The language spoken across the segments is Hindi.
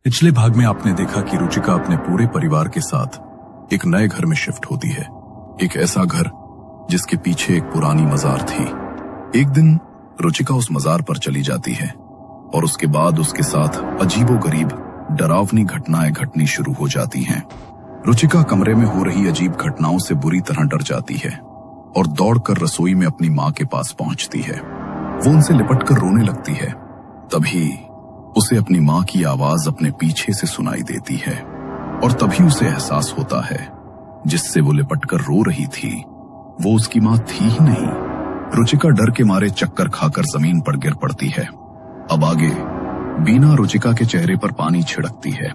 पिछले भाग में आपने देखा कि रुचिका अपने पूरे परिवार के साथ एक नए घर में शिफ्ट होती है। एक ऐसा घर जिसके पीछे एक पुरानी मजार थी। एक दिन रुचिका उस मजार पर चली जाती है और उसके बाद उसके साथ अजीबोगरीब डरावनी घटनाएं घटनी शुरू हो जाती हैं। रुचिका कमरे में हो रही अजीब घटनाओं से बुरी तरह डर जाती है और दौड़कर रसोई में अपनी माँ के पास पहुंचती है। वो उनसे लिपटकर रोने लगती है। तभी उसे अपनी माँ की आवाज अपने पीछे से सुनाई देती है और तभी उसे एहसास होता है जिससे वो लिपटकर रो रही थी वो उसकी माँ थी ही नहीं। रुचिका डर के मारे चक्कर खाकर जमीन पर गिर पड़ती है। अब आगे बीना रुचिका के चेहरे पर पानी छिड़कती है।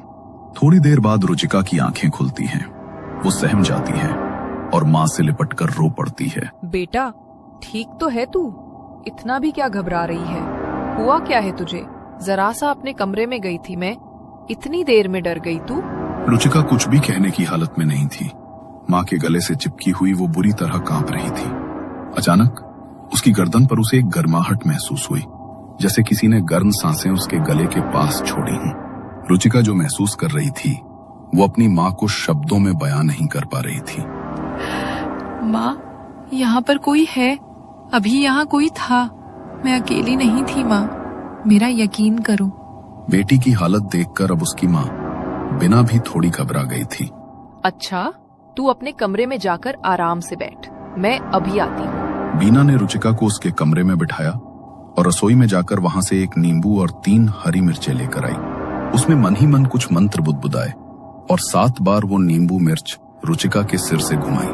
थोड़ी देर बाद रुचिका की आंखें खुलती हैं। वो सहम जाती है और माँ से लिपटकर रो पड़ती है। बेटा ठीक तो है तू? इतना भी क्या घबरा रही है? हुआ क्या है तुझे? जरा सा अपने कमरे में गई थी मैं, इतनी देर में डर गई तू? रुचिका कुछ भी कहने की हालत में नहीं थी। माँ के गले से चिपकी हुई वो बुरी तरह कांप रही थी। अचानक उसकी गर्दन पर उसे एक गर्माहट महसूस हुई, जैसे किसी ने गर्म सांसें उसके गले के पास छोड़ी हों। रुचिका जो महसूस कर रही थी वो अपनी माँ को शब्दों में बयां नहीं कर पा रही थी। माँ, यहाँ पर कोई है? अभी यहाँ कोई था, मैं अकेली नहीं थी माँ, मेरा यकीन करो। बेटी की हालत देखकर अब उसकी माँ बिना भी थोड़ी घबरा गई थी। अच्छा, तू अपने कमरे में जाकर आराम से बैठ, मैं अभी आती हूँ। बीना ने रुचिका को उसके कमरे में बिठाया और रसोई में जाकर वहां से एक नींबू और 3 हरी मिर्चें लेकर आई। उसमें मन ही मन कुछ मंत्र बुदबुदाए और 7 बार वो नींबू मिर्च रुचिका के सिर से घुमाई,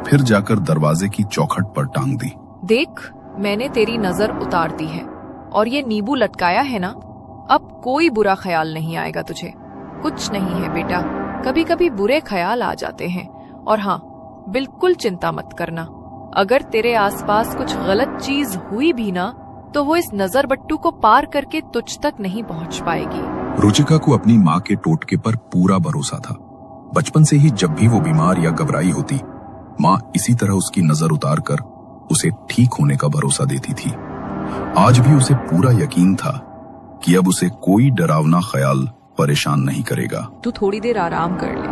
फिर जाकर दरवाजे की चौखट पर टांग दी। देख, मैंने तेरी नजर उतार दी है और ये नींबू लटकाया है ना, अब कोई बुरा ख्याल नहीं आएगा तुझे। कुछ नहीं है बेटा, कभी कभी बुरे ख्याल आ जाते हैं। और हाँ, बिल्कुल चिंता मत करना, अगर तेरे आसपास कुछ गलत चीज हुई भी ना तो वो इस नजर बट्टू को पार करके तुझ तक नहीं पहुंच पाएगी। रुचिका को अपनी माँ के टोटके पर पूरा भरोसा था। बचपन से ही जब भी वो बीमार या घबराई होती, माँ इसी तरह उसकी नजर उतार कर उसे ठीक होने का भरोसा देती थी। आज भी उसे पूरा यकीन था कि अब उसे कोई डरावना ख्याल परेशान नहीं करेगा। तू थोड़ी देर आराम कर ले,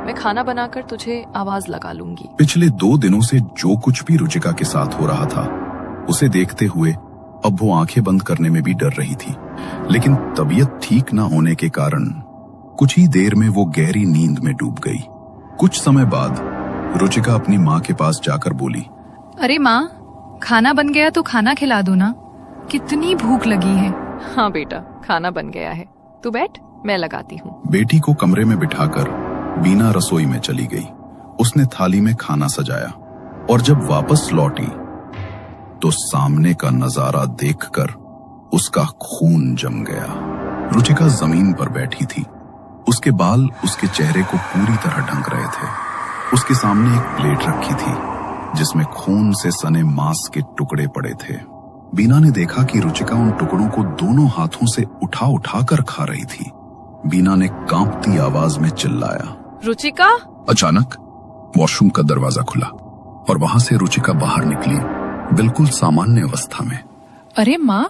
मैं खाना बनाकर तुझे आवाज लगा लूंगी। पिछले 2 दिनों से जो कुछ भी रुचिका के साथ हो रहा था उसे देखते हुए अब वो आंखें बंद करने में भी डर रही थी। लेकिन तबीयत ठीक न होने के कारण कुछ ही देर में वो गहरी नींद में डूब गई। कुछ समय बाद रुचिका अपनी माँ के पास जाकर बोली, अरे माँ, खाना बन गया तो खाना खिला दो ना, कितनी भूख लगी है। हाँ बेटा, खाना बन गया है, तू बैठ, मैं लगाती हूँ। बेटी को कमरे में बिठाकर बीना रसोई में चली गई। उसने थाली में खाना सजाया और जब वापस लौटी तो सामने का नजारा देखकर उसका खून जम गया। रुचिका जमीन पर बैठी थी। उसके बाल उसके चेहरे को पूरी तरह ढक रहे थे। उसके सामने एक प्लेट रखी थी जिसमें खून से सने मांस के टुकड़े पड़े थे। बीना ने देखा कि रुचिका उन टुकड़ों को दोनों हाथों से उठा उठा कर खा रही थी। बीना ने कांपती आवाज में चिल्लाया, रुचिका। अचानक वॉशरूम का दरवाजा खुला और वहां से रुचिका बाहर निकली, बिल्कुल सामान्य अवस्था में। अरे माँ,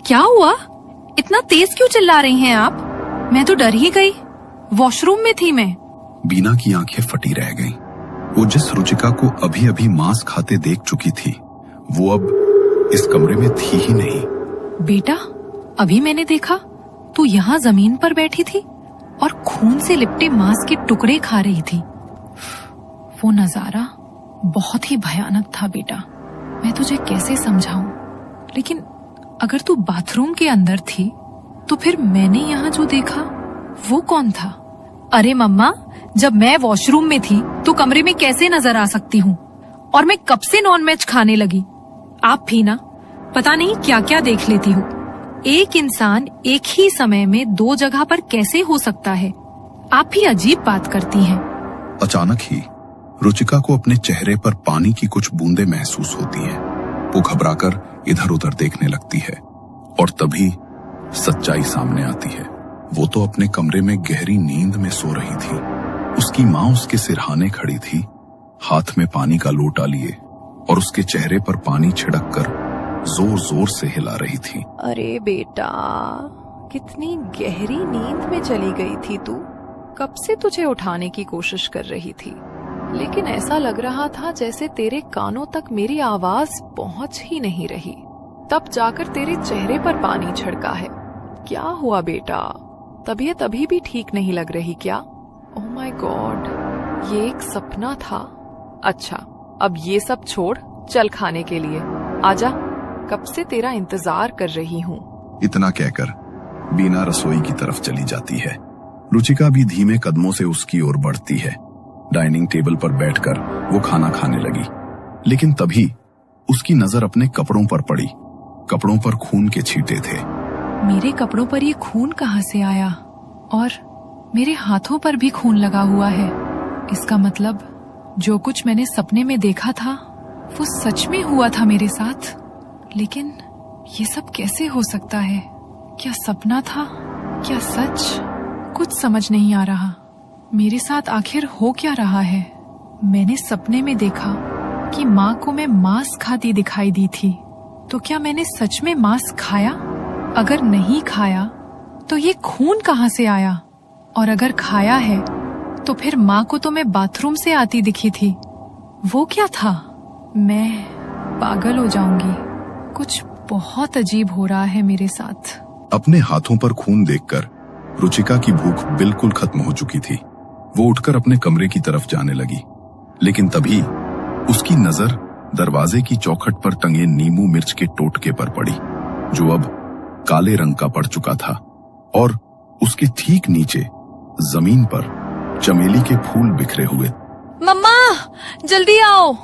क्या हुआ? इतना तेज क्यों चिल्ला रही हैं आप? मैं तो डर ही गई, वॉशरूम में थी मैं। बीना की आंखें फटी रह गईं। वो जिस रुचिका को अभी अभी मांस खाते देख चुकी थी वो अब इस कमरे में थी ही नहीं। बेटा, अभी मैंने देखा तू यहाँ जमीन पर बैठी थी और खून से लिपटे मांस के टुकड़े खा रही थी। वो नजारा बहुत ही भयानक था बेटा, मैं तुझे कैसे समझाऊं? लेकिन अगर तू बाथरूम के अंदर थी तो फिर मैंने यहाँ जो देखा वो कौन था? अरे मम्मा, जब मैं वॉशरूम में थी तो कमरे में कैसे नजर आ सकती हूँ? और मैं कब से नॉन वेज खाने लगी? आप भी ना पता नहीं क्या क्या देख लेती हो। एक इंसान एक ही समय में 2 जगह पर कैसे हो सकता है? आप भी अजीब बात करती हैं। अचानक ही रुचिका को अपने चेहरे पर पानी की कुछ बूंदें महसूस होती हैं। वो घबराकर इधर उधर देखने लगती है और तभी सच्चाई सामने आती है। वो तो अपने कमरे में गहरी नींद में सो रही थी। उसकी माँ उसके सिरहाने खड़ी थी, हाथ में पानी का लोटा लिए और उसके चेहरे पर पानी छिड़क कर जोर जोर से हिला रही थी। अरे बेटा, कितनी गहरी नींद में चली गई थी तू। कब से तुझे उठाने की कोशिश कर रही थी, लेकिन ऐसा लग रहा था जैसे तेरे कानों तक मेरी आवाज पहुंच ही नहीं रही। तब जाकर तेरे चेहरे पर पानी छिड़का है। क्या हुआ बेटा, तबीयत अभी भी ठीक नहीं लग रही क्या? ओह माय गॉड, ये एक सपना था। अच्छा, अब ये सब छोड़, चल खाने के लिए आजा, कब से तेरा इंतजार कर रही हूँ। इतना कहकर बीना रसोई की तरफ चली जाती है। रुचिका भी धीमे कदमों से उसकी ओर बढ़ती है। डाइनिंग टेबल पर बैठकर वो खाना खाने लगी, लेकिन तभी उसकी नजर अपने कपड़ों पर पड़ी। कपड़ों पर खून के छींटे थे। मेरे कपड़ों पर ये खून कहाँ से आया? और मेरे हाथों पर भी खून लगा हुआ है। इसका मतलब जो कुछ मैंने सपने में देखा था वो सच में हुआ था मेरे साथ। लेकिन ये सब कैसे हो सकता है? क्या सपना था, क्या सच? कुछ समझ नहीं आ रहा। मेरे साथ आखिर हो क्या रहा है? मैंने सपने में देखा कि माँ को मैं मांस खाती दिखाई दी थी, तो क्या मैंने सच में मांस खाया? अगर नहीं खाया तो ये खून कहाँ से आया? और अगर खाया है तो फिर माँ को तो मैं बाथरूम से आती दिखी थी। वो क्या था? मैं पागल हो जाऊंगी। कुछ बहुत अजीब हो रहा है मेरे साथ। अपने हाथों पर खून देखकर रुचिका की भूख बिल्कुल खत्म हो चुकी थी। वो उठकर अपने कमरे की तरफ जाने लगी, लेकिन तभी उसकी नजर दरवाजे की चौखट पर टंगे नींबू मिर्च के टोटके पर पड़ी, जो अब काले रंग का पड़ चुका था। और उसके ठीक नीचे जमीन पर चमेली के फूल बिखरे हुए। मम्मा, जल्दी आओ,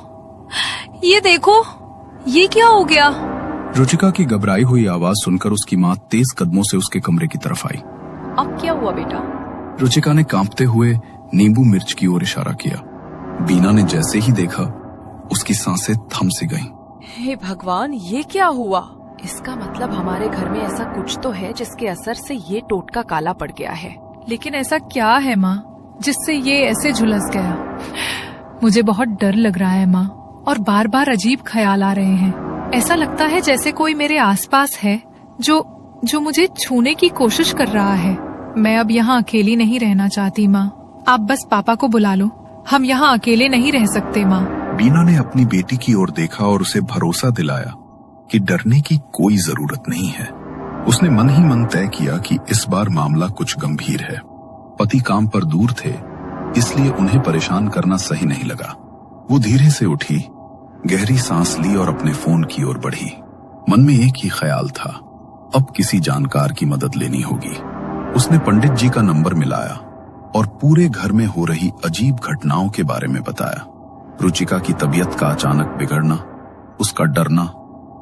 ये देखो, ये क्या हो गया? रुचिका की घबराई हुई आवाज सुनकर उसकी माँ तेज कदमों से उसके कमरे की तरफ आई। अब क्या हुआ बेटा? रुचिका ने कांपते हुए नींबू मिर्च की ओर इशारा किया। बीना ने जैसे ही देखा, उसकी सांसें थम सी गईं। हे भगवान, ये क्या हुआ? इसका मतलब हमारे घर में ऐसा कुछ तो है जिसके असर से ये टोटका काला पड़ गया है। लेकिन ऐसा क्या है माँ जिससे ये ऐसे झुलस गया? मुझे बहुत डर लग रहा है माँ, और बार बार अजीब ख्याल आ रहे हैं। ऐसा लगता है जैसे कोई मेरे आसपास है जो मुझे छूने की कोशिश कर रहा है। मैं अब यहाँ अकेली नहीं रहना चाहती माँ। आप बस पापा को बुला लो, हम यहाँ अकेले नहीं रह सकते माँ। बीना ने अपनी बेटी की ओर देखा और उसे भरोसा दिलाया कि डरने की कोई जरूरत नहीं है। उसने मन ही मन तय किया कि इस बार मामला कुछ गंभीर है। पति काम पर दूर थे, इसलिए उन्हें परेशान करना सही नहीं लगा। वो धीरे से उठी, गहरी सांस ली और अपने फोन की ओर बढ़ी। मन में एक ही ख्याल था, अब किसी जानकार की मदद लेनी होगी। उसने पंडित जी का नंबर मिलाया और पूरे घर में हो रही अजीब घटनाओं के बारे में बताया। रुचिका की तबीयत का अचानक बिगड़ना, उसका डरना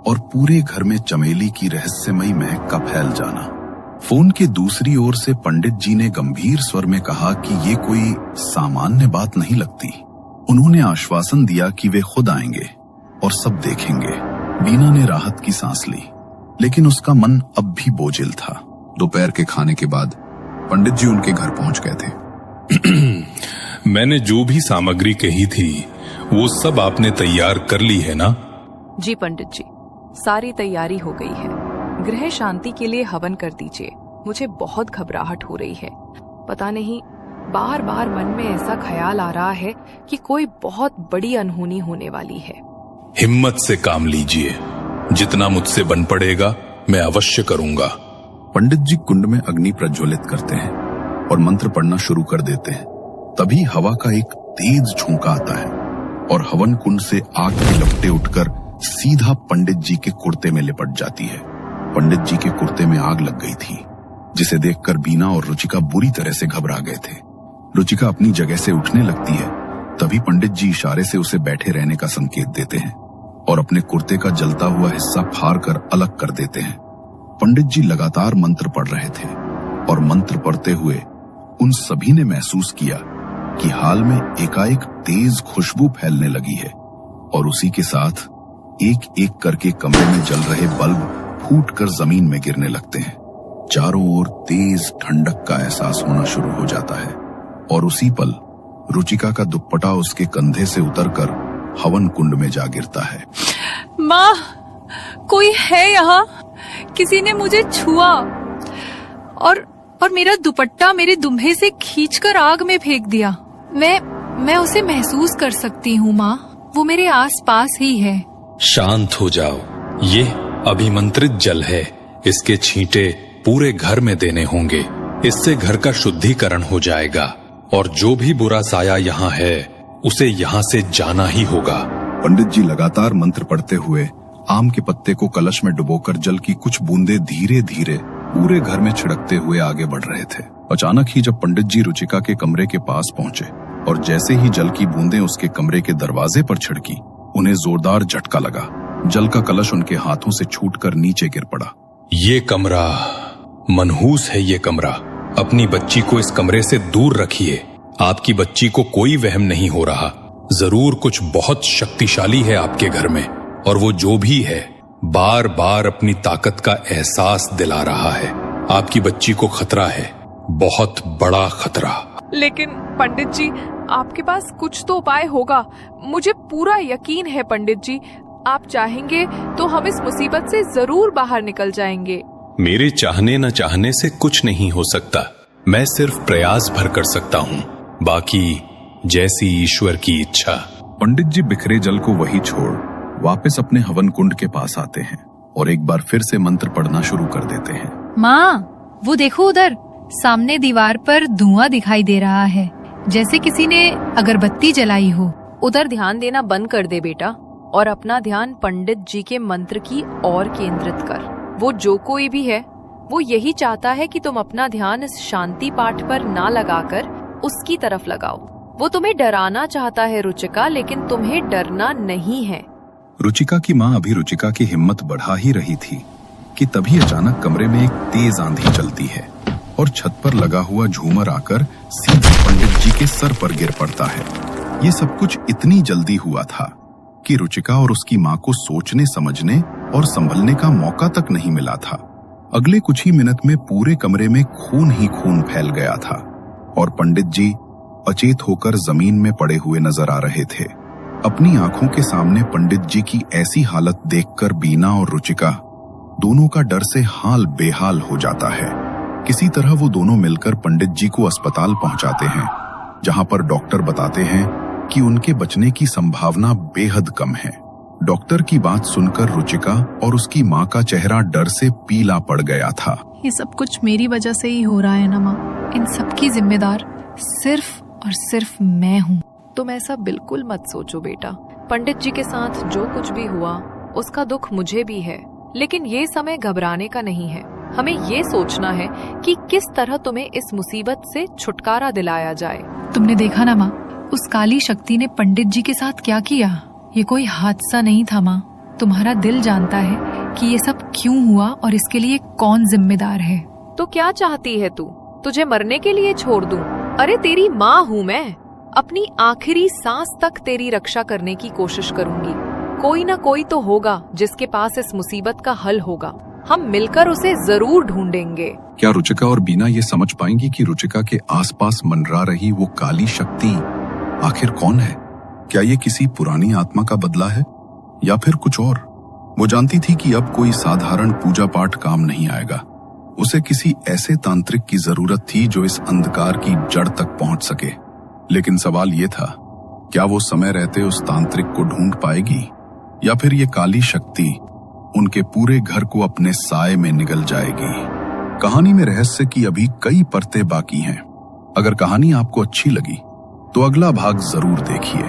और पूरे घर में चमेली की रहस्यमयी महक का फैल जाना। फोन के दूसरी ओर से पंडित जी ने गंभीर स्वर में कहा कि ये कोई सामान्य बात नहीं लगती। उन्होंने आश्वासन दिया कि वे खुद आएंगे और सब देखेंगे। बीना ने राहत की सांस ली, लेकिन उसका मन अब भी बोझिल था। दोपहर के खाने के बाद पंडित जी उनके घर पहुंच गए थे। मैंने जो भी सामग्री कही थी वो सब आपने तैयार कर ली है ना? जी पंडित जी, सारी तैयारी हो गई है। गृह शांति के लिए हवन कर दीजिए। मुझे बहुत घबराहट हो रही है। पता नहीं, बार बार मन में ऐसा ख्याल आ रहा है कि कोई बहुत बड़ी अनहोनी होने वाली है। हिम्मत से काम लीजिए, जितना मुझसे बन पड़ेगा मैं अवश्य करूंगा। पंडित जी कुंड में अग्नि प्रज्वलित करते हैं और मंत्र पढ़ना शुरू कर देते हैं। तभी हवा का एक तेज झोंका आता है और हवन कुंड से आग की लपटें उठकर सीधा पंडित जी के कुर्ते में लिपट जाती है। पंडित जी के कुर्ते में आग लग गई थी, जिसे देखकर बीना और रुचिका बुरी तरह से घबरा गए थे। रुचिका अपनी जगह से उठने लगती है, तभी पंडित जी इशारे से उसे बैठे रहने का संकेत देते हैं और अपने कुर्ते का जलता हुआ हिस्सा फाड़ कर अलग कर देते हैं। पंडित जी लगातार मंत्र पढ़ रहे थे और मंत्र पढ़ते हुए उन सभी ने महसूस किया कि हाल में एकाएक तेज खुशबू फैलने लगी है और उसी के साथ एक एक करके कमरे में जल रहे बल्ब फूटकर जमीन में गिरने लगते हैं। चारों ओर तेज ठंडक का एहसास होना शुरू हो जाता है और उसी पल रुचिका का दुपट्टा उसके कंधे से उतरकर हवन कुंड में जा गिरता है। माँ, कोई है यहाँ? किसी ने मुझे छुआ। और मेरा दुपट्टा मेरे दुम्हे से खींचकर आग में फेंक दिया। मैं उसे महसूस कर सकती हूँ माँ, वो मेरे आसपास ही है। शांत हो जाओ, ये अभिमंत्रित जल है, इसके छींटे पूरे घर में देने होंगे। इससे घर का शुद्धिकरण हो जाएगा और जो भी बुरा साया यहाँ है उसे यहाँ से जाना ही होगा। पंडित जी लगातार मंत्र पढ़ते हुए आम के पत्ते को कलश में डुबोकर जल की कुछ बूंदे धीरे धीरे पूरे घर में छिड़कते हुए आगे बढ़ रहे थे। अचानक ही जब पंडित जी रुचिका के कमरे के पास पहुंचे और जैसे ही जल की बूंदें उसके कमरे के दरवाजे पर छिड़की, उन्हें जोरदार झटका लगा। जल का कलश उनके हाथों से छूटकर नीचे गिर पड़ा। ये कमरा मनहूस है। ये कमरा, अपनी बच्ची को इस कमरे से दूर रखिए। आपकी बच्ची को कोई वहम नहीं हो रहा। जरूर कुछ बहुत शक्तिशाली है आपके घर में, और वो जो भी है बार बार अपनी ताकत का एहसास दिला रहा है। आपकी बच्ची को खतरा है, बहुत बड़ा खतरा। लेकिन पंडित जी, आपके पास कुछ तो उपाय होगा। मुझे पूरा यकीन है पंडित जी, आप चाहेंगे तो हम इस मुसीबत से जरूर बाहर निकल जाएंगे। मेरे चाहने न चाहने से कुछ नहीं हो सकता। मैं सिर्फ प्रयास भर कर सकता हूँ, बाकी जैसी ईश्वर की इच्छा। पंडित जी बिखरे जल को वही छोड़ वापस अपने हवन कुंड के पास आते हैं और एक बार फिर से मंत्र पढ़ना शुरू कर देते हैं। माँ, वो देखो उधर सामने दीवार पर धुआं दिखाई दे रहा है, जैसे किसी ने अगरबत्ती जलाई हो। उधर ध्यान देना बंद कर दे बेटा, और अपना ध्यान पंडित जी के मंत्र की ओर केंद्रित कर। वो जो कोई भी है, वो यही चाहता है कि तुम अपना ध्यान इस शांति पाठ पर ना लगाकर उसकी तरफ लगाओ। वो तुम्हें डराना चाहता है रुचिका, लेकिन तुम्हें डरना नहीं है। रुचिका की माँ अभी रुचिका की हिम्मत बढ़ा ही रही थी कि तभी अचानक कमरे में एक तेज आंधी चलती है और छत पर लगा हुआ झूमर आकर सीधे पंडित जी के सर पर गिर पड़ता है। ये सब कुछ इतनी जल्दी हुआ था कि रुचिका और उसकी माँ को सोचने समझने और संभलने का मौका तक नहीं मिला था। अगले कुछ ही मिनट में पूरे कमरे में खून ही खून फैल गया था और पंडित जी अचेत होकर जमीन में पड़े हुए नजर आ रहे थे। अपनी आंखों के सामने पंडित जी की ऐसी हालत देखकर बीना और रुचिका दोनों का डर से हाल बेहाल हो जाता है। किसी तरह वो दोनों मिलकर पंडित जी को अस्पताल पहुंचाते हैं, जहां पर डॉक्टर बताते हैं कि उनके बचने की संभावना बेहद कम है। डॉक्टर की बात सुनकर रुचिका और उसकी माँ का चेहरा डर से पीला पड़ गया था। ये सब कुछ मेरी वजह से ही हो रहा है ना माँ, इन सब की जिम्मेदार सिर्फ और सिर्फ मैं हूँ। तुम ऐसा बिल्कुल मत सोचो बेटा। पंडित जी के साथ जो कुछ भी हुआ उसका दुख मुझे भी है, लेकिन ये समय घबराने का नहीं है। हमें ये सोचना है कि किस तरह तुम्हें इस मुसीबत से छुटकारा दिलाया जाए। तुमने देखा ना माँ, उस काली शक्ति ने पंडित जी के साथ क्या किया। ये कोई हादसा नहीं था माँ। तुम्हारा दिल जानता है कि ये सब क्यों हुआ और इसके लिए कौन जिम्मेदार है। तो क्या चाहती है तू? तुझे मरने के लिए छोड़ दूं? अरे तेरी माँ हूँ मैं। अपनी आखिरी सांस तक तेरी रक्षा करने की कोशिश करूंगी। कोई ना कोई तो होगा जिसके पास इस मुसीबत का हल होगा। हम मिलकर उसे जरूर ढूंढेंगे। क्या रुचिका और बीना ये समझ पाएंगी कि रुचिका के आसपास मंडरा रही वो काली शक्ति आखिर कौन है? क्या ये किसी पुरानी आत्मा का बदला है या फिर कुछ और? वो जानती थी कि अब कोई साधारण पूजा पाठ काम नहीं आएगा। उसे किसी ऐसे तांत्रिक की जरूरत थी जो इस अंधकार की जड़ तक पहुंच सके। लेकिन सवाल ये था, क्या वो समय रहते उस तांत्रिक को ढूंढ पाएगी या फिर ये काली शक्ति उनके पूरे घर को अपने साए में निगल जाएगी? कहानी में रहस्य की अभी कई परतें बाकी हैं। अगर कहानी आपको अच्छी लगी तो अगला भाग जरूर देखिए।